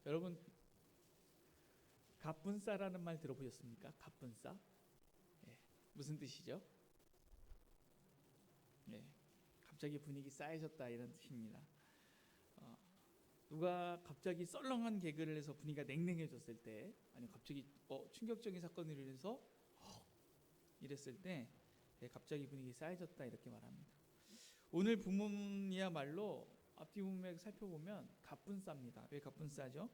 여러분, 갑분싸라는 말 들어보셨습니까? 갑분싸? 예, 무슨 뜻이죠? 예, 갑자기 분위기 싸해졌다 이런 뜻입니다. 어, 누가 갑자기 썰렁한 개그를 해서 분위기가 냉랭해졌을 때, 아니 갑자기 충격적인 사건을 일어나서 이랬을 때, 예, 갑자기 분위기 싸해졌다 이렇게 말합니다. 오늘 본문이야말로 앞뒤 문맥 살펴보면 갑분싸입니다. 왜 갑분싸죠?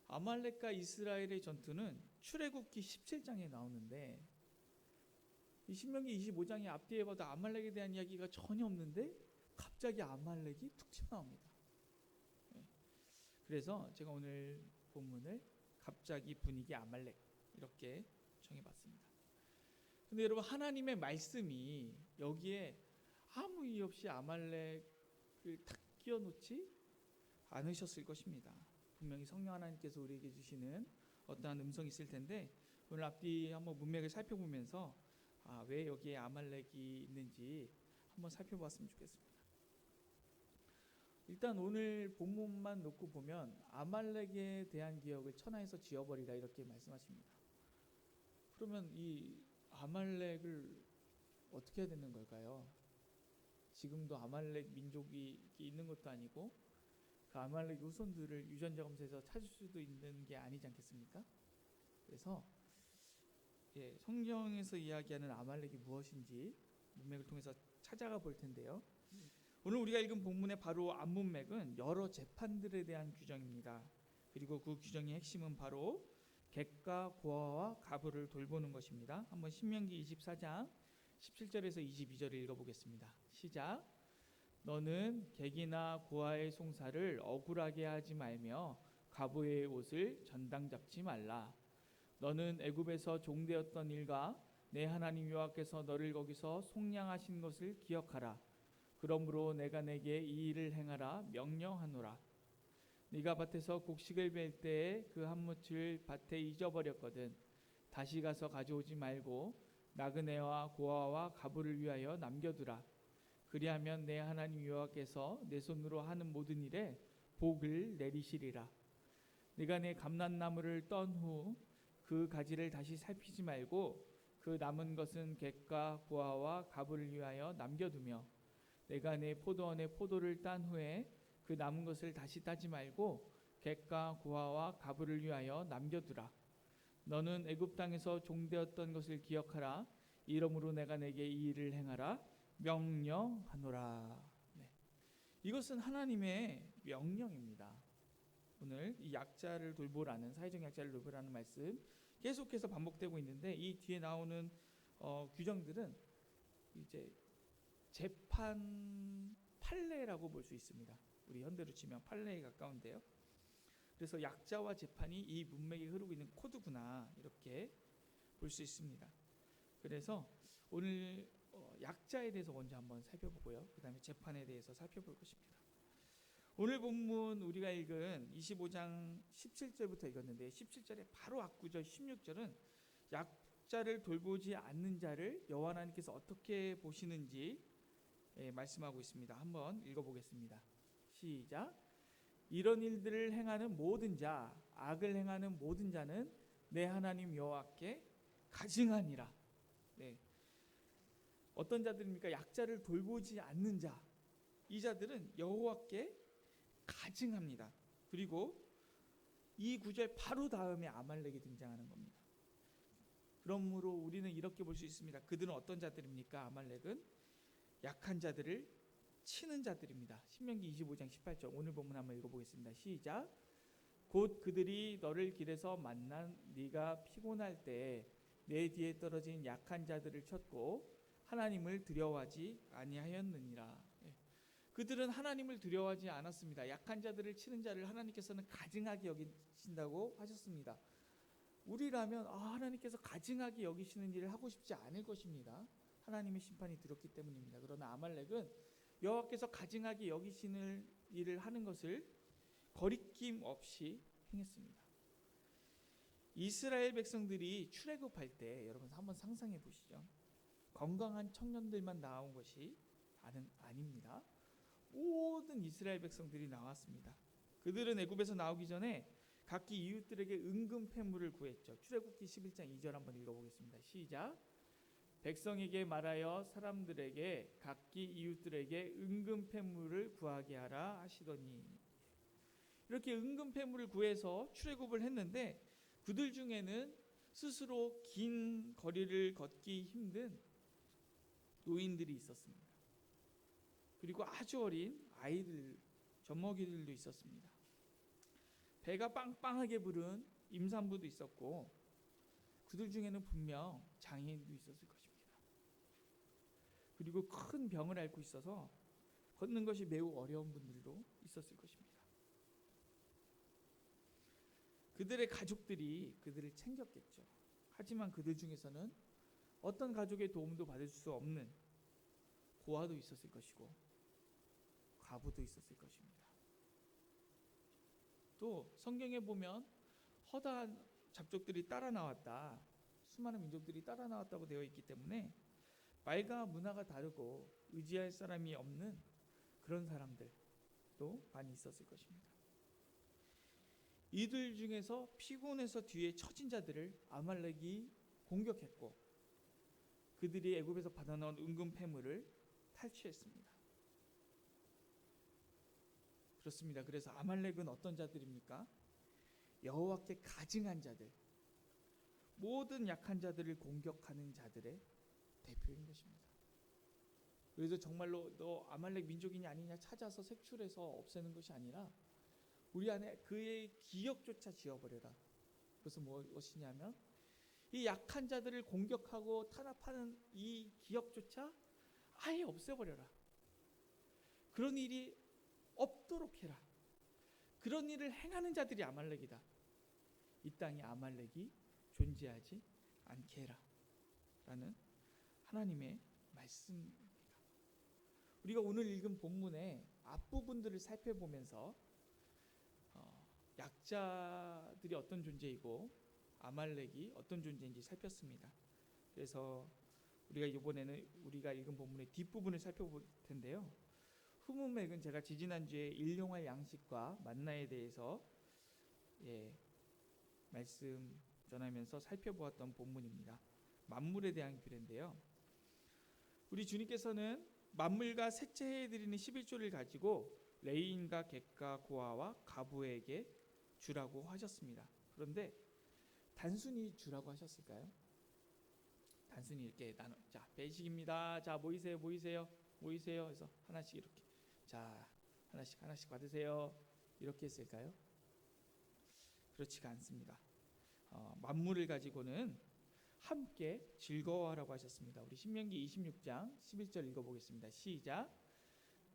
아말렉과 이스라엘의 전투는 출애굽기 17장에 나오는데, 이 신명기 25장의 앞뒤에 봐도 아말렉에 대한 이야기가 전혀 없는데 갑자기 아말렉이 툭 튀어나옵니다. 그래서 제가 오늘 본문을 갑자기 분위기 아말렉 이렇게 정해봤습니다. 근데 여러분, 하나님의 말씀이 여기에 아무 이유 없이 아말렉을 탁 끼워놓지 않으셨을 것입니다. 분명히 성령 하나님께서 우리에게 주시는 어떠한 음성이 있을 텐데, 오늘 앞뒤 한번 문맥을 살펴보면서 왜 여기에 아말렉이 있는지 한번 살펴봤으면 좋겠습니다. 일단 오늘 본문만 놓고 보면 아말렉에 대한 기억을 천하에서 지워버리라 이렇게 말씀하십니다. 그러면 이 아말렉을 어떻게 해야 되는 걸까요? 지금도 아말렉 민족이 있는 것도 아니고 그 아말렉 후손들을 유전자 검사에서 찾을 수도 있는 게 아니지 않겠습니까? 그래서 성경에서 이야기하는 아말렉이 무엇인지 문맥을 통해서 찾아가 볼 텐데요. 오늘 우리가 읽은 본문의 바로 앞문맥은 여러 재판들에 대한 규정입니다. 그리고 그 규정의 핵심은 바로 객과 고아와 가부를 돌보는 것입니다. 한번 신명기 24장 17절에서 22절을 읽어보겠습니다. 시작. 너는 객이나 고아의 송사를 억울하게 하지 말며 가부의 옷을 전당 잡지 말라. 너는 애굽에서 종되었던 일과 내 하나님 여호와께서 너를 거기서 속량하신 것을 기억하라. 그러므로 내가 내게 이 일을 행하라 명령하노라. 네가 밭에서 곡식을 벨 때에 그 한 뭇을 밭에 잊어버렸거든. 다시 가서 가져오지 말고 나그네와 고아와 가부를 위하여 남겨두라. 그리하면 내 하나님 여호와께서 내 손으로 하는 모든 일에 복을 내리시리라. 네가 내 감람나무를 떤 후 그 가지를 다시 살피지 말고 그 남은 것은 객과 고아와 가부를 위하여 남겨두며, 내가 내 포도원의 포도를 딴 후에 그 남은 것을 다시 따지 말고 객과 고아와 가부를 위하여 남겨두라. 너는 애굽 땅에서 종되었던 것을 기억하라. 이러므로 내가 내게 이 일을 행하라 명령하노라. 네. 이것은 하나님의 명령입니다. 오늘 이 약자를 돌보라는, 사회적 약자를 돌보라는 말씀 계속해서 반복되고 있는데, 이 뒤에 나오는 규정들은 이제 재판 판례라고 볼 수 있습니다. 우리 현대로 치면 판례에 가까운데요. 그래서 약자와 재판이 이 문맥에 흐르고 있는 코드구나 이렇게 볼 수 있습니다. 그래서 오늘 약자에 대해서 먼저 한번 살펴보고요, 그 다음에 재판에 대해서 살펴볼 것입니다. 오늘 본문 우리가 읽은 25장 17절부터 읽었는데, 17절의 바로 앞구절 16절은 약자를 돌보지 않는 자를 여호와 하나님께서 어떻게 보시는지 말씀하고 있습니다. 한번 읽어보겠습니다. 시작. 이런 일들을 행하는 모든 자, 악을 행하는 모든 자는 내 하나님 여호와께 가증하니라. 네. 어떤 자들입니까? 약자를 돌보지 않는 자. 이 자들은 여호와께 가증합니다. 그리고 이 구절 바로 다음에 아말렉이 등장하는 겁니다. 그러므로 우리는 이렇게 볼 수 있습니다. 그들은 어떤 자들입니까? 아말렉은 약한 자들을 치는 자들입니다. 신명기 25장 18절 오늘 본문 한번 읽어보겠습니다. 시작. 곧 그들이 너를 길에서 만난 네가 피곤할 때에 내 뒤에 떨어진 약한 자들을 쳤고 하나님을 두려워하지 아니하였느니라. 그들은 하나님을 두려워하지 않았습니다. 약한 자들을 치는 자를 하나님께서는 가증하게 여기신다고 하셨습니다. 우리라면 하나님께서 가증하게 여기시는 일을 하고 싶지 않을 것입니다. 하나님의 심판이 두렵기 때문입니다. 그러나 아말렉은 여호와께서 가증하게 여기시는 일을 하는 것을 거리낌 없이 행했습니다. 이스라엘 백성들이 출애굽할 때 여러분 한번 상상해 보시죠. 건강한 청년들만 나온 것이 아닙니다. 모든 이스라엘 백성들이 나왔습니다. 그들은 애굽에서 나오기 전에 각기 이웃들에게 은금 패물을 구했죠. 출애굽기 11장 2절 한번 읽어보겠습니다. 시작. 백성에게 말하여 사람들에게 각기 이웃들에게 은금 패물을 구하게 하라 하시더니, 이렇게 은금 패물을 구해서 출애굽을 했는데 그들 중에는 스스로 긴 거리를 걷기 힘든 노인들이 있었습니다. 그리고 아주 어린 아이들, 젖먹이들도 있었습니다. 배가 빵빵하게 부른 임산부도 있었고 그들 중에는 분명 장애인도 있었을 것입니다. 그리고 큰 병을 앓고 있어서 걷는 것이 매우 어려운 분들도 있었을 것입니다. 그들의 가족들이 그들을 챙겼겠죠. 하지만 그들 중에서는 어떤 가족의 도움도 받을 수 없는 고아도 있었을 것이고 과부도 있었을 것입니다. 또 성경에 보면 허다한 잡족들이 따라 나왔다, 수많은 민족들이 따라 나왔다고 되어 있기 때문에 말과 문화가 다르고 의지할 사람이 없는 그런 사람들도 많이 있었을 것입니다. 이들 중에서 피곤해서 뒤에 처진 자들을 아말렉이 공격했고 그들이 애굽에서 받아놓은 은금 패물을 탈취했습니다. 그렇습니다. 그래서 아말렉은 어떤 자들입니까? 여호와께 가증한 자들, 모든 약한 자들을 공격하는 자들의 대표인 것입니다. 그래서 정말로 너 아말렉 민족이냐 아니냐 찾아서 색출해서 없애는 것이 아니라 우리 안에 그의 기억조차 지워버려라. 그래서 무엇이냐면 이 약한 자들을 공격하고 탄압하는 이 기억조차 아예 없애버려라. 그런 일이 없도록 해라. 그런 일을 행하는 자들이 아말렉이다. 이 땅에 아말렉이 존재하지 않게 해라 라는 하나님의 말씀입니다. 우리가 오늘 읽은 본문의 앞부분들을 살펴보면서 약자들이 어떤 존재이고 아말렉이 어떤 존재인지 살폈습니다. 그래서 우리가 이번에는 우리가 읽은 본문의 뒷부분을 살펴볼 텐데요. 후문맥은 제가 지지난주에 일용할 양식과 만나에 대해서 말씀 전하면서 살펴보았던 본문입니다. 만물에 대한 규례인데요. 우리 주님께서는 만물과 셋째 해에 드리는 11조를 가지고 레위인과 객과 고아와 가부에게 주라고 하셨습니다. 그런데 단순히 주라고 하셨을까요? 단순히 이렇게 나눠, 자 배식입니다. 자 모이세요. 그래서 하나씩 이렇게, 자 하나씩 받으세요. 이렇게 했을까요? 그렇지가 않습니다. 만물을 가지고는 함께 즐거워하라고 하셨습니다. 우리 신명기 26장 11절 읽어보겠습니다. 시작.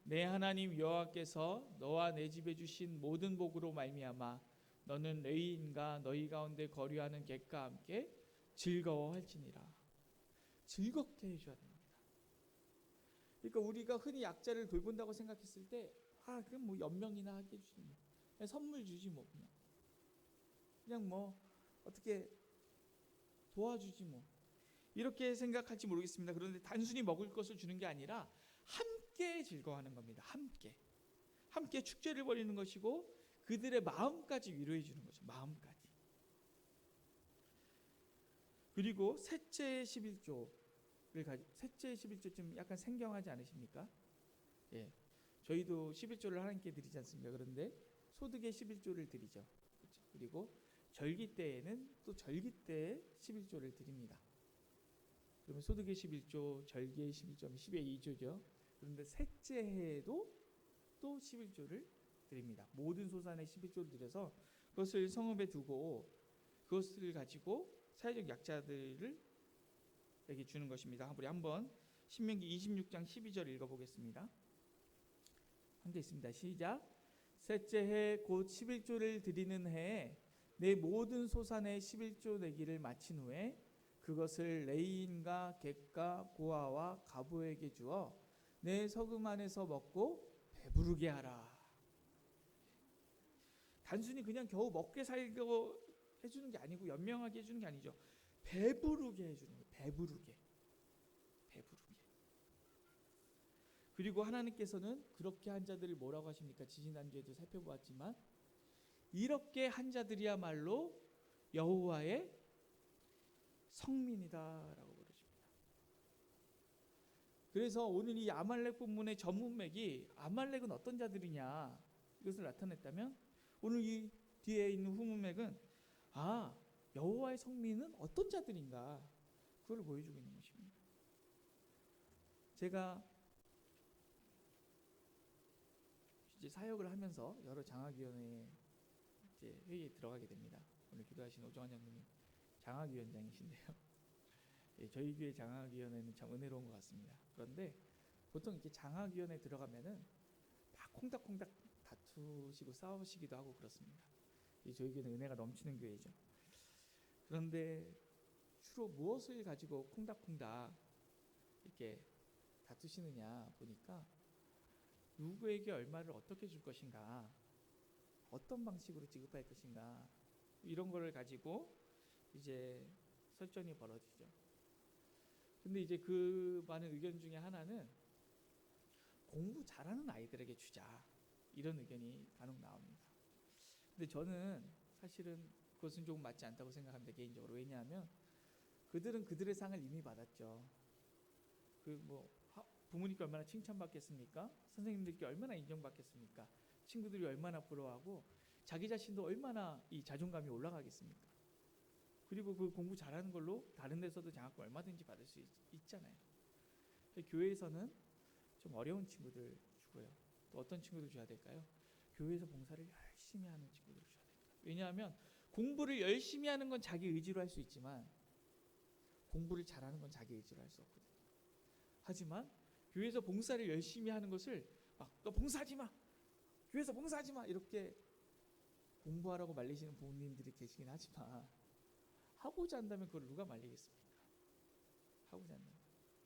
내 하나님 여호와께서 너와 내 집에 주신 모든 복으로 말미암아 너는 레위인과 너희 가운데 거류하는 객과 함께 즐거워할지니라. 즐겁게 해줘야 됩니다. 그러니까 우리가 흔히 약자를 돌본다고 생각했을 때 그럼 뭐 연명이나 하게 해주지 뭐, 그냥 선물 주지 뭐, 그냥 뭐 어떻게 도와주지 뭐, 이렇게 생각할지 모르겠습니다. 그런데 단순히 먹을 것을 주는 게 아니라 함께 즐거워하는 겁니다. 함께 축제를 벌이는 것이고 그들의 마음까지 위로해 주는 거죠. 마음까지. 그리고 셋째 11조 좀 약간 생경하지 않으십니까? 예, 저희도 11조를 하나님께 드리지 않습니까? 그런데 소득의 11조를 드리죠. 그렇죠? 그리고 절기 때에는 또 절기 때에 11조를 드립니다. 그러면 소득의 11조, 절기의 11조, 10의 2조죠. 그런데 셋째 해에도 또 11조를 드립니다. 모든 소산의 11조를 드려서 그것을 성읍에 두고 그것을 가지고 사회적 약자들을 에게 주는 것입니다. 우리 한번 신명기 26장 12절 읽어보겠습니다. 함께 있습니다. 시작. 셋째 해 곧 11조를 드리는 해에 내 모든 소산의 11조 내기를 마친 후에 그것을 레위인과 객과 고아와 가부에게 주어 내 서금 안에서 먹고 배부르게 하라. 단순히 그냥 겨우 먹게 살고 해주는 게 아니고 연명하게 해주는 게 아니죠. 배부르게 해주는 거예요. 배부르게. 그리고 하나님께서는 그렇게 한 자들을 뭐라고 하십니까? 지지난주에도 살펴보았지만 이렇게 한 자들이야말로 여호와의 성민이다라고 부르십니다. 그래서 오늘 이 아말렉 본문의 전문맥이 아말렉은 어떤 자들이냐 이것을 나타냈다면, 오늘 이 뒤에 있는 후문맥은 여호와의 성민은 어떤 자들인가 그걸 보여주고 있는 것입니다. 제가 이제 사역을 하면서 여러 장학위원회 이제 회의에 들어가게 됩니다. 오늘 기도하신 오정환 장로님 장학위원장이신데요. 예, 저희 교회 장학위원회는 참 은혜로운 것 같습니다. 그런데 보통 이렇게 장학위원회 들어가면은 막 콩닥콩닥 다투시고 싸우시기도 하고 그렇습니다. 저희 교회는 은혜가 넘치는 교회죠. 그런데 주로 무엇을 가지고 콩닥콩닥 이렇게 다투시느냐 보니까, 누구에게 얼마를 어떻게 줄 것인가, 어떤 방식으로 지급할 것인가, 이런 거를 가지고 이제 설전이 벌어지죠. 근데 이제 그 많은 의견 중에 하나는 공부 잘하는 아이들에게 주자, 이런 의견이 간혹 나옵니다. 근데 저는 사실은 그것은 조금 맞지 않다고 생각합니다, 개인적으로. 왜냐하면 그들은 그들의 상을 이미 받았죠. 부모님께 얼마나 칭찬받겠습니까? 선생님들께 얼마나 인정받겠습니까? 친구들이 얼마나 부러워하고 자기 자신도 얼마나 이 자존감이 올라가겠습니까? 그리고 그 공부 잘하는 걸로 다른 데서도 장학금 얼마든지 받을 수 있잖아요. 교회에서는 좀 어려운 친구들 주고요. 또 어떤 친구들 줘야 될까요? 교회에서 봉사를 열심히 하는 친구들 줘야 됩니다. 왜냐하면 공부를 열심히 하는 건 자기 의지로 할 수 있지만 공부를 잘하는 건 자기 의지로 할 수 없거든요. 하지만 교회에서 봉사를 열심히 하는 것을 너 봉사하지 마, 교회에서 봉사하지 마, 이렇게 공부하라고 말리시는 부모님들이 계시긴 하지만, 하고자 한다면 그걸 누가 말리겠습니까? 하고자 한다면.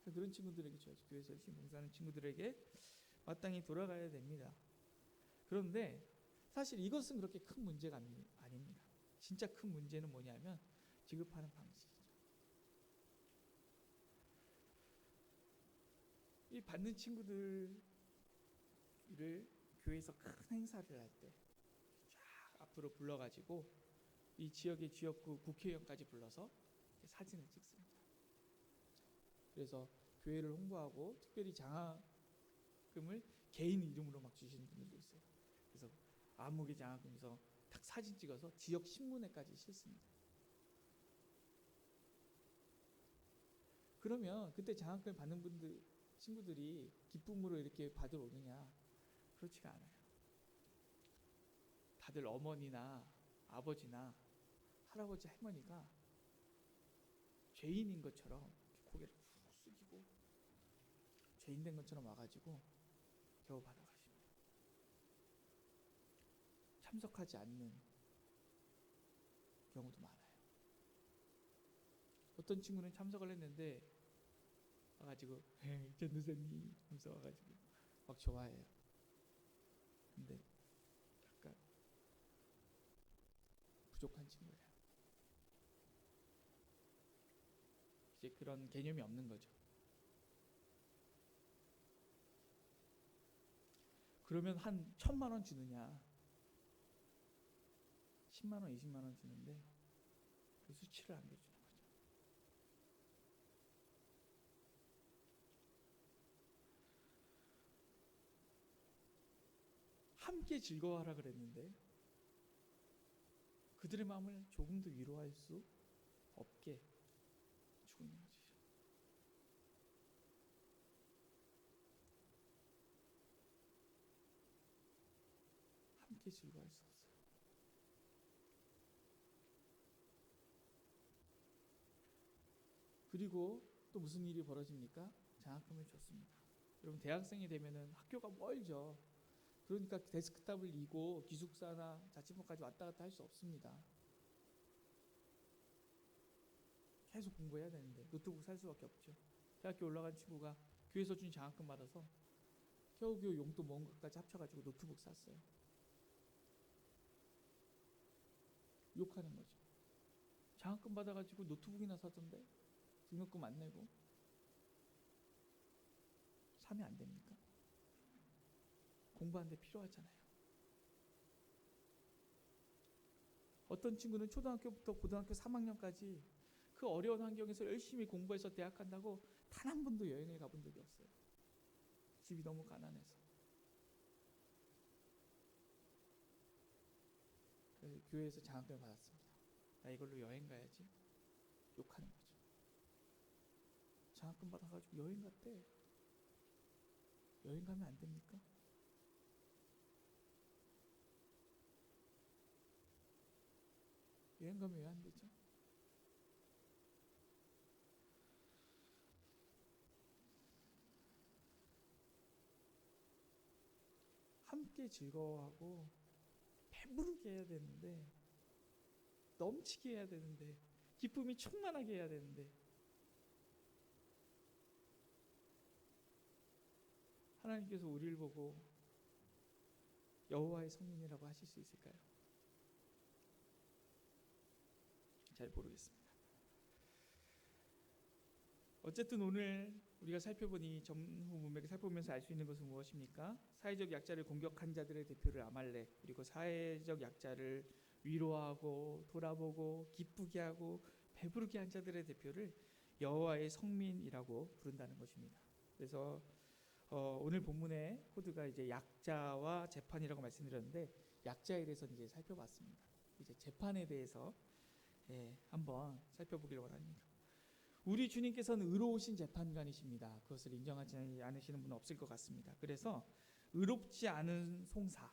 그런 친구들에게 줘야죠. 교회에서 열심히 봉사하는 친구들에게 마땅히 돌아가야 됩니다. 그런데 사실 이것은 그렇게 큰 문제가 아닙니다. 진짜 큰 문제는 뭐냐면 지급하는 방식이죠. 이 받는 친구들을 교회에서 큰 행사를 할 때 쫙 앞으로 불러가지고 이 지역의 지역구 국회의원까지 불러서 사진을 찍습니다. 그래서 교회를 홍보하고 특별히 장학금을 개인 이름으로 막 주시는 분들도 있어요. 그래서 아무개 장학금에서 딱 사진 찍어서 지역 신문에까지 실습니다. 그러면 그때 장학금을 받는 친구들이 기쁨으로 이렇게 받으러 오느냐? 그렇지가 않아요. 다들 어머니나 아버지나 할아버지 할머니가 죄인인 것처럼 고개를 푹 숙이고 죄인 된 것처럼 와가지고 겨우 받아가십니다. 참석하지 않는 경우도 많아요. 어떤 친구는 참석을 했는데 와가지고 전도사님 하면서 와가지고 막 좋아해요. 근데 약간 부족한 친구예요. 이제 그런 개념이 없는 거죠. 그러면 한 1,000만 원 주느냐, 10만 원, 20만 원 주는데 그 수치를 안겨주는 거죠. 함께 즐거워하라 그랬는데 그들의 마음을 조금도 위로할 수 없게 주고 있는 거죠. 함께 즐거워할 수 없어요. 그리고 또 무슨 일이 벌어집니까? 장학금을 줬습니다. 여러분 대학생이 되면은 학교가 멀죠. 그러니까 데스크탑을 이고 기숙사나 자취방까지 왔다 갔다 할 수 없습니다. 계속 공부해야 되는데 노트북 살 수밖에 없죠. 대학교 올라간 친구가 교회에서 준 장학금 받아서 겨우겨우 용돈 모은 것까지 합쳐가지고 노트북 샀어요. 욕하는 거죠. 장학금 받아가지고 노트북이나 사던데 등록금 안 내고 사면 안 됩니까? 공부하는데 필요하잖아요. 어떤 친구는 초등학교부터 고등학교 3학년까지 그 어려운 환경에서 열심히 공부해서 대학 간다고 단 한 번도 여행을 가본 적이 없어요. 집이 너무 가난해서. 그래서 교회에서 장학금을 받았습니다. 나 이걸로 여행 가야지. 욕하는 거죠. 장학금 받아가지고 여행 갔대. 여행 가면 안 됩니까? 여행 가면 왜 안 되죠? 함께 즐거워하고 배부르게 해야 되는데, 넘치게 해야 되는데, 기쁨이 충만하게 해야 되는데, 하나님께서 우리를 보고 여호와의 성민이라고 하실 수 있을까요? 잘 모르겠습니다. 어쨌든 오늘 우리가 살펴보니 전후 문맥을 살펴보면서 알 수 있는 것은 무엇입니까? 사회적 약자를 공격한 자들의 대표를 아말렉, 그리고 사회적 약자를 위로하고 돌아보고 기쁘게 하고 배부르게 한 자들의 대표를 여호와의 성민이라고 부른다는 것입니다. 그래서 오늘 본문의 코드가 이제 약자와 재판이라고 말씀드렸는데, 약자에 대해서 이제 살펴봤습니다. 이제 재판에 대해서 한번 살펴보기를 원합니다. 우리 주님께서는 의로우신 재판관이십니다. 그것을 인정하지 않으시는 분은 없을 것 같습니다. 그래서 의롭지 않은 송사,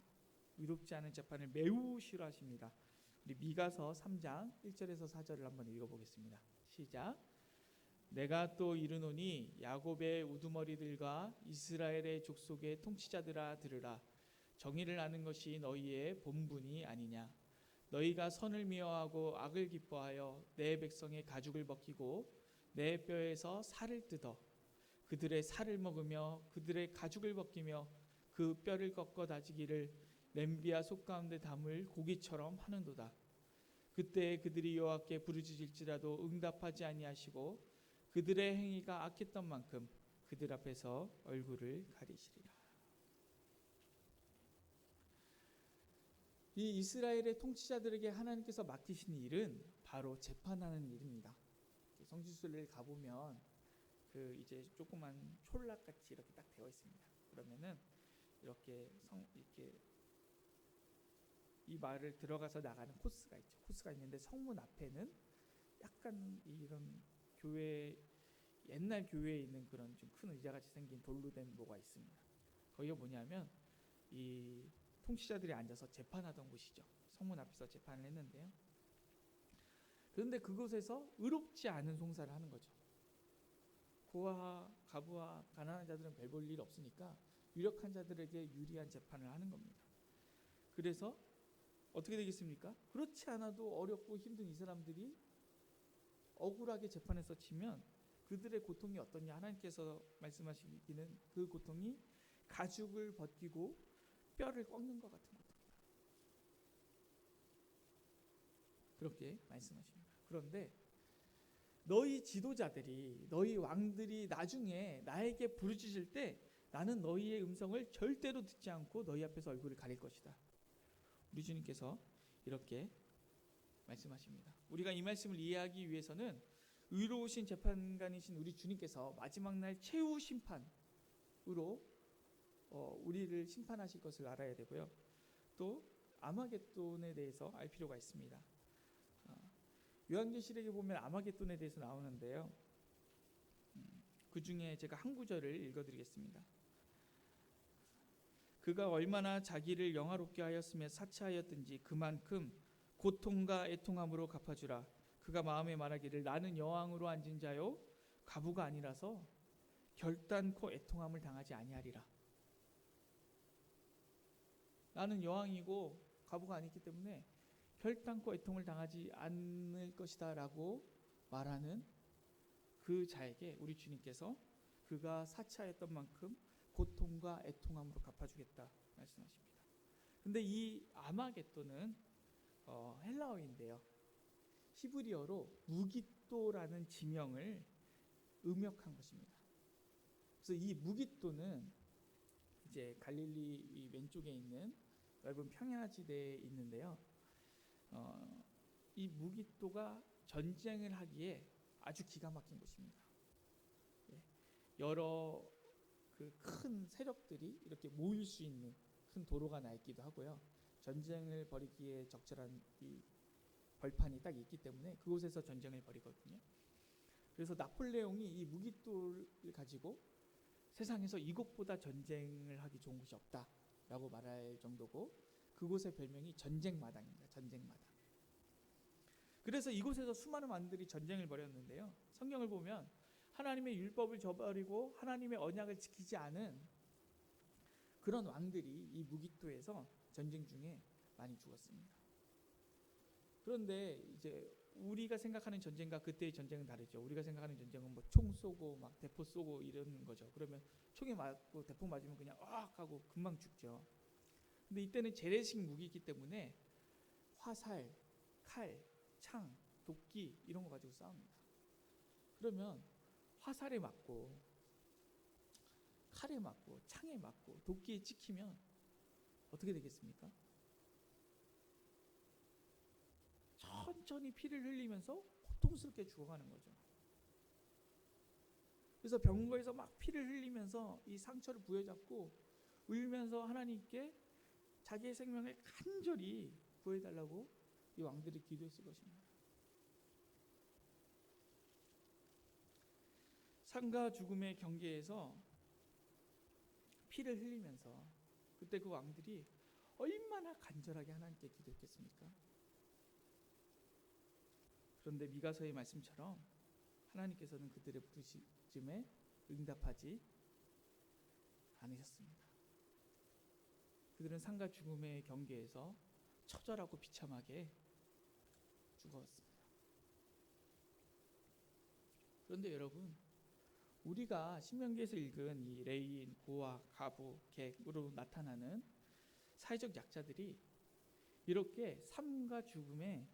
의롭지 않은 재판을 매우 싫어하십니다. 우리 미가서 3장 1절에서 4절을 한번 읽어보겠습니다. 시작. 내가 또 이르노니 야곱의 우두머리들과 이스라엘의 족속의 통치자들아 들으라. 정의를 아는 것이 너희의 본분이 아니냐. 너희가 선을 미워하고 악을 기뻐하여 내 백성의 가죽을 벗기고 내 뼈에서 살을 뜯어 그들의 살을 먹으며 그들의 가죽을 벗기며 그 뼈를 꺾어 다지기를 냄비와 솥 가운데 담을 고기처럼 하는도다. 그때 그들이 여호와께 부르짖을지라도 응답하지 아니하시고 그들의 행위가 악했던 만큼 그들 앞에서 얼굴을 가리시리라. 이 이스라엘의 통치자들에게 하나님께서 맡기신 일은 바로 재판하는 일입니다. 성지순례를 가보면 그 이제 조그만 촌락 같이 이렇게 딱 되어 있습니다. 그러면은 이렇게 이 마을을 들어가서 나가는 코스가 있죠. 코스가 있는데 성문 앞에는 약간 이런 교회, 옛날 교회에 있는 그런 좀 큰 의자같이 생긴 돌로 된 뭐가 있습니다. 거기가 뭐냐면 이 통치자들이 앉아서 재판하던 곳이죠. 성문 앞에서 재판을 했는데요. 그런데 그곳에서 의롭지 않은 송사를 하는 거죠. 고아, 가부와 가난한 자들은 별 볼 일 없으니까 유력한 자들에게 유리한 재판을 하는 겁니다. 그래서 어떻게 되겠습니까? 그렇지 않아도 어렵고 힘든 이 사람들이 억울하게 재판에서 치면 그들의 고통이 어떠냐. 하나님께서 말씀하시기는 그 고통이 가죽을 벗기고 뼈를 꺾는 것 같은 고통이다. 그렇게 말씀하십니다. 그런데 너희 지도자들이, 너희 왕들이 나중에 나에게 부르짖을 때 나는 너희의 음성을 절대로 듣지 않고 너희 앞에서 얼굴을 가릴 것이다. 우리 주님께서 이렇게 말씀하십니다. 우리가 이 말씀을 이해하기 위해서는 의로우신 재판관이신 우리 주님께서 마지막 날 최후 심판으로 우리를 심판하실 것을 알아야 되고요. 또 아마겟돈에 대해서 알 필요가 있습니다. 요한계시록에 보면 아마겟돈에 대해서 나오는데요. 그 중에 제가 한 구절을 읽어드리겠습니다. 그가 얼마나 자기를 영화롭게 하였으며 사치하였든지 그만큼 고통과 애통함으로 갚아주라. 그가 마음에 말하기를 나는 여왕으로 앉은 자요 과부가 아니라서 결단코 애통함을 당하지 아니하리라. 나는 여왕이고 과부가 아니기 때문에 결단코 애통을 당하지 않을 것이다 라고 말하는 그 자에게 우리 주님께서 그가 사치하였던 만큼 고통과 애통함으로 갚아주겠다 말씀하십니다. 근데 이 아마겟돈은 헬라어인데요. 히브리어로 무깃도라는 지명을 음역한 것입니다. 그래서 이 무깃도는 이제 갈릴리 왼쪽에 있는 넓은 평야지대에 있는데요. 이 무기토가 전쟁을 하기에 아주 기가 막힌 곳입니다. 예, 여러 그 큰 세력들이 이렇게 모일 수 있는 큰 도로가 나 있기도 하고요. 전쟁을 벌이기에 적절한 이 벌판이 딱 있기 때문에 그곳에서 전쟁을 벌이거든요. 그래서 나폴레옹이 이 무기토를 가지고 세상에서 이곳보다 전쟁을 하기 좋은 곳이 없다라고 말할 정도고, 그곳의 별명이 전쟁마당입니다. 전쟁마당. 그래서 이곳에서 수많은 왕들이 전쟁을 벌였는데요. 성경을 보면 하나님의 율법을 저버리고 하나님의 언약을 지키지 않은 그런 왕들이 이 무기토에서 전쟁 중에 많이 죽었습니다. 그런데 이제 우리가 생각하는 전쟁과 그때의 전쟁은 다르죠. 우리가 생각하는 전쟁은 뭐 총 쏘고 막 대포 쏘고 이러는 거죠. 그러면 총에 맞고 대포 맞으면 그냥 악 하고 금방 죽죠. 근데 이때는 재래식 무기이기 때문에 화살, 칼, 창, 도끼 이런 거 가지고 싸웁니다. 그러면 화살에 맞고 칼에 맞고 창에 맞고 도끼에 찍히면 어떻게 되겠습니까? 천천히 피를 흘리면서 고통스럽게 죽어가는 거죠. 그래서 병거에서 막 피를 흘리면서 이 상처를 부여잡고 울면서 하나님께 자기의 생명을 간절히 구해달라고 이 왕들이 기도했을 것입니다. 삶과 죽음의 경계에서 피를 흘리면서 그때 그 왕들이 얼마나 간절하게 하나님께 기도했겠습니까? 그런데 미가서의 말씀처럼 하나님께서는 그들의 부르짖음에 응답하지 않으셨습니다. 그들은 삶과 죽음의 경계에서 처절하고 비참하게 죽었습니다. 그런데 여러분, 우리가 신명기에서 읽은 이 레인, 고아, 가부, 객으로 나타나는 사회적 약자들이 이렇게 삶과 죽음의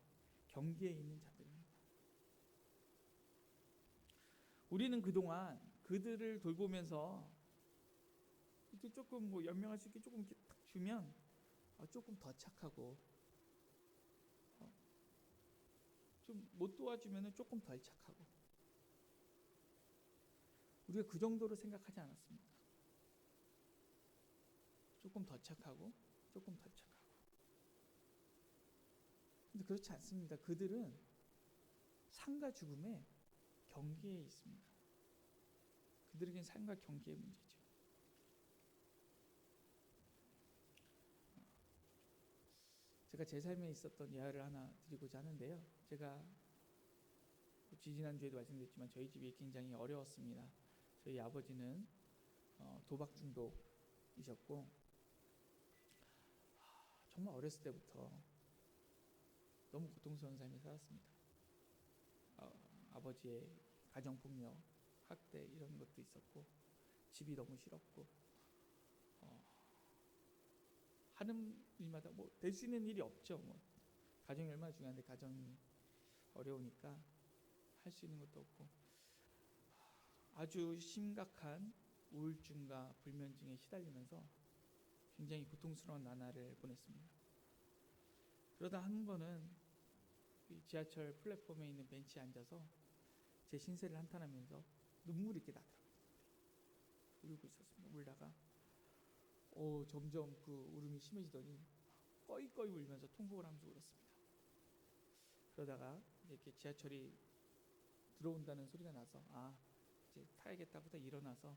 경계에 있는 자들입니다. 우리는 그동안 그들을 돌보면서 이렇게 조금 뭐 연명할 수 있게 조금 이렇게 딱 주면 조금 더 착하고, 좀 못 도와주면 조금 덜 착하고, 우리가 그 정도로 생각하지 않았습니다. 조금 더 착하고 조금 덜 착하고. 근데 그렇지 않습니다. 그들은 삶과 죽음의 경계에 있습니다. 그들에겐 삶과 경계의 문제죠. 제가 제 삶에 있었던 예화를 하나 드리고자 하는데요. 제가 지지난주에도 말씀드렸지만 저희 집이 굉장히 어려웠습니다. 저희 아버지는 도박 중독이셨고, 정말 어렸을 때부터 너무 고통스러운 삶을 살았습니다. 아버지의 가정폭력, 학대 이런 것도 있었고, 집이 너무 싫었고, 하는 일마다 뭐 될 수 있는 일이 없죠. 뭐 가정이 얼마나 중요한데 가정이 어려우니까 할 수 있는 것도 없고, 아주 심각한 우울증과 불면증에 시달리면서 굉장히 고통스러운 나날을 보냈습니다. 그러다 한 번은 지하철 플랫폼에 있는 벤치에 앉아서 제 신세를 한탄하면서 눈물이 이렇게 나더라고요. 울고 있었습니다. 울다가 점점 그 울음이 심해지더니 꺼이꺼이 울면서 통곡을 하면서 울었습니다. 그러다가 이렇게 지하철이 들어온다는 소리가 나서 이제 타야겠다고 다 일어나서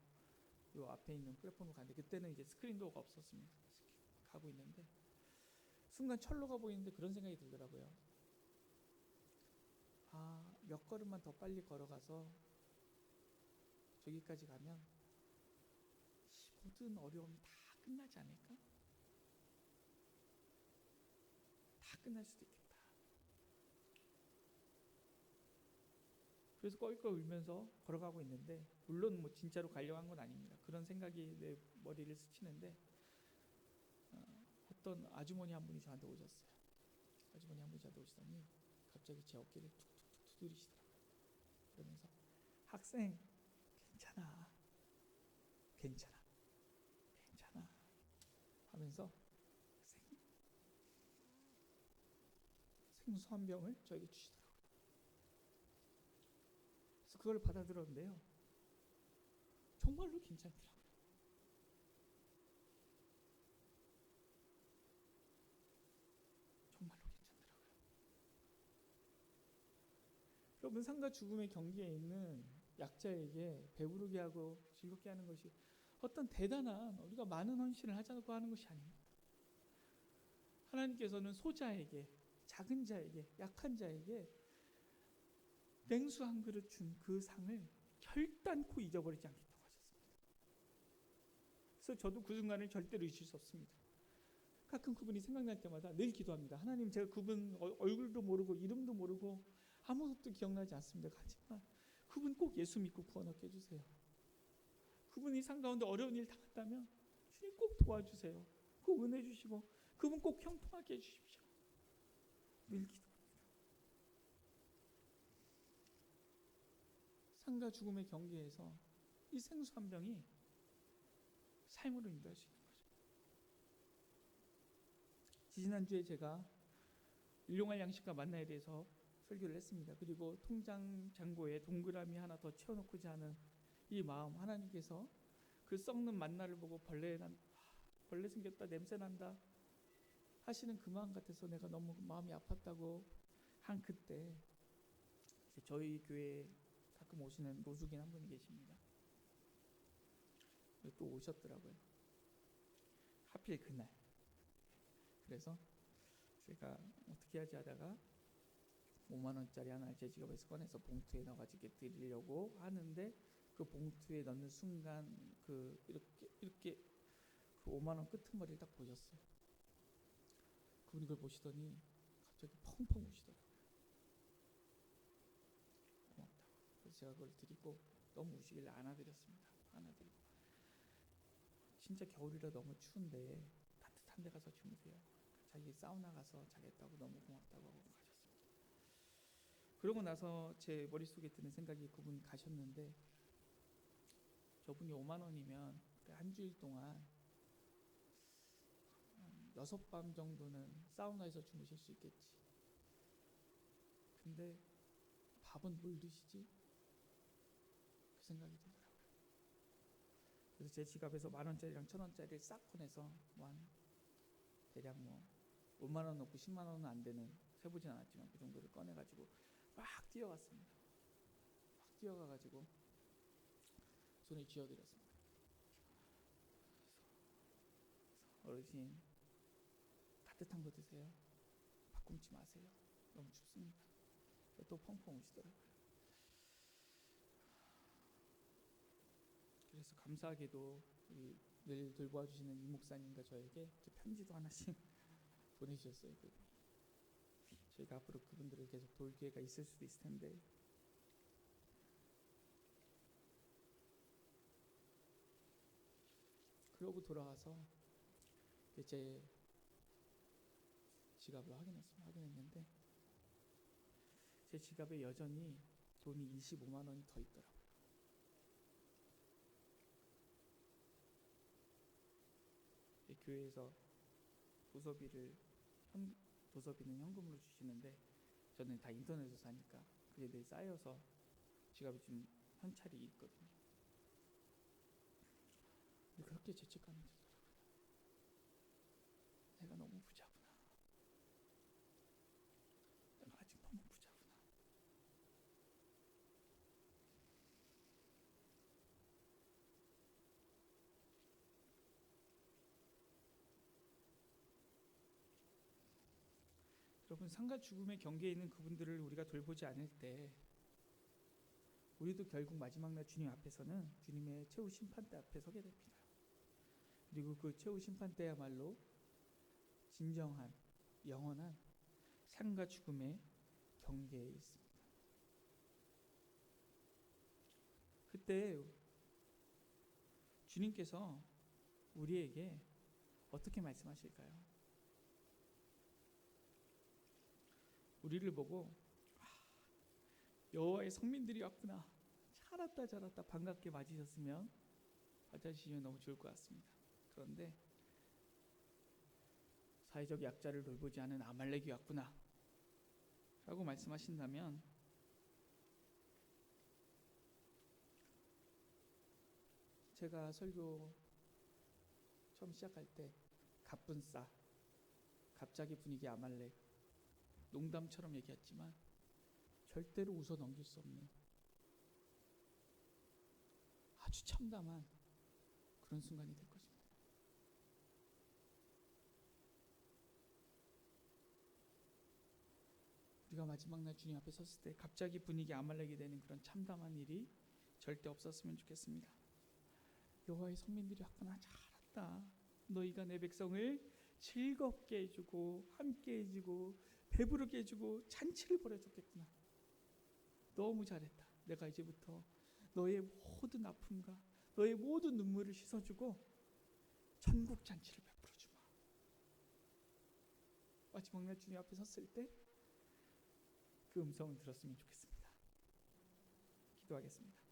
요 앞에 있는 플랫폼으로 갔는데, 그때는 이제 스크린도어가 없었습니다. 가고 있는데 순간 철로가 보이는데 그런 생각이 들더라고요. 몇 걸음만 더 빨리 걸어가서 저기까지 가면 모든 어려움이 다 끝나지 않을까? 다 끝날 수도 있겠다. 그래서 껄껄 울면서 걸어가고 있는데, 물론 뭐 진짜로 가려고 한 건 아닙니다. 그런 생각이 내 머리를 스치는데 어떤 아주머니 한 분이 저한테 오셨어요. 아주머니 한 분이 저한테 오시더니 갑자기 제 어깨를 툭툭툭 두드리시더라고요. 그러면서 학생 괜찮아, 괜찮아, 괜찮아 하면서 생수 한 병을 저에게 주시더라고요. 그래서 그걸 받아들었는데요, 정말로 괜찮더라고요. 정말로 괜찮더라고요. 여러분, 삶과 죽음의 경계에 있는 약자에게 배부르게 하고 즐겁게 하는 것이 어떤 대단한, 우리가 많은 헌신을 하자고 하는 것이 아닙니다. 하나님께서는 소자에게, 작은 자에게, 약한 자에게 냉수 한 그릇 준 그 상을 결단코 잊어버리지 않겠다고 하셨습니다. 그래서 저도 그 순간을 절대로 잊을 수 없습니다. 가끔 그분이 생각날 때마다 늘 기도합니다. 하나님, 제가 그분 얼굴도 모르고 이름도 모르고 아무것도 기억나지 않습니다. 하지만 그분 꼭 예수 믿고 구원 얻게 해주세요. 그분이 삶 가운데 어려운 일 당한다면 주님 꼭 도와주세요. 꼭 은혜 주시고 그분 꼭 형통하게 해주십시오. 늘 기도합니다. 삶과 죽음의 경계에서 이 생수 한 병이 삶으로 인도할 수 있는 거죠. 지난주에 제가 일용할 양식과 만나에 대해서 설교를 했습니다. 그리고 통장 잔고에 동그라미 하나 더 채워놓고자 하는 이 마음, 하나님께서 그 썩는 만나를 보고 벌레 생겼다, 냄새 난다 하시는 그 마음 같아서 내가 너무 마음이 아팠다고 한 그때, 저희 교회에 가끔 오시는 노숙인 한 분이 계십니다. 또 오셨더라고요. 하필 그날. 그래서 제가 어떻게 하지 하다가 5만 원짜리 하나를 제 지갑에서 꺼내서 봉투에 넣어가지고 드리려고 하는데, 그 봉투에 넣는 순간 이렇게 그 5만 원 끄트머리를 딱 보셨어요. 그분이 그걸 보시더니 갑자기 펑펑 우시더라고요. 고맙다고. 그래서 제가 그걸 드리고 너무 우시길래 안아드렸습니다. 안아드리고, 진짜 겨울이라 너무 추운데 따뜻한 데 가서 주무세요. 자기 사우나 가서 자겠다고 너무 고맙다고 하고 가셨습니다. 그러고 나서 제 머릿속에 드는 생각이, 그분이 가셨는데 저분이 5만 원이면 한 주일 동안 6밤 정도는 사우나에서 주무실 수 있겠지. 근데 밥은 뭘 드시지? 그 생각이 들더라고요. 그래서 제 지갑에서 10,000원짜리랑 1,000원짜리를 싹 꺼내서 대략 5만 원 넣고 10만 원은 안 되는, 세보진 않았지만 그 정도를 꺼내가지고 막 뛰어갔습니다. 막 뛰어가가지고 손에 쥐어드렸습니다. 어르신, 따뜻한 거 드세요. 바꿈치 마세요. 너무 춥습니다. 또 펑펑 우시더라고요. 그래서 감사하게도 늘 돌봐주시는 이 목사님과 저에게 이렇게 편지도 하나씩 보내주셨어요. 저희가 앞으로 그분들을 계속 도울 기회가 있을 수도 있을 텐데, 그러고 돌아와서 제 지갑을 확인했는데 제 지갑에 여전히 돈이 25만 원이 더 있더라고요. 교회에서 도서비는 현금으로 주시는데 저는 다 인터넷으로 사니까 그게 늘 쌓여서 지갑에 좀 현찰이 있거든요. 근데 그렇게 죄책감이 들더라고요. 내가 너무 부자구나. 내가 아직 너무 부자구나. 여러분, 삶과 죽음의 경계에 있는 그분들을 우리가 돌보지 않을 때 우리도 결국 마지막 날 주님 앞에서는 주님의 최후 심판대 앞에 서게 됩니다. 그리고 그 최후 심판대야말로 진정한 영원한 삶과 죽음의 경계에 있습니다. 그때 주님께서 우리에게 어떻게 말씀하실까요? 우리를 보고 여호와의 성민들이 왔구나, 잘왔다 반갑게 맞으셨으면 너무 좋을 것 같습니다. 그런데 사회적 약자를 돌보지 않은 아말렉이 왔구나, 라고 말씀하신다면 제가 설교 처음 시작할 때 갑분싸, 갑자기 분위기 아말렉, 농담처럼 얘기했지만 절대로 웃어 넘길 수 없는 아주 참담한 그런 순간이 될 것입니다. 우리가 마지막 날 주님 앞에 섰을 때 갑자기 분위기 아말렉이 되는 그런 참담한 일이 절대 없었으면 좋겠습니다. 여호와의 성민들이 왔구나, 잘했다. 너희가 내 백성을 즐겁게 해주고 함께 해주고 배부르게 해주고 잔치를 벌여줬겠구나. 너무 잘했다. 내가 이제부터 너의 모든 아픔과 너의 모든 눈물을 씻어주고 천국 잔치를 베풀어주마. 마지막 날 주님 앞에 섰을 때 그 음성을 들었으면 좋겠습니다. 기도하겠습니다.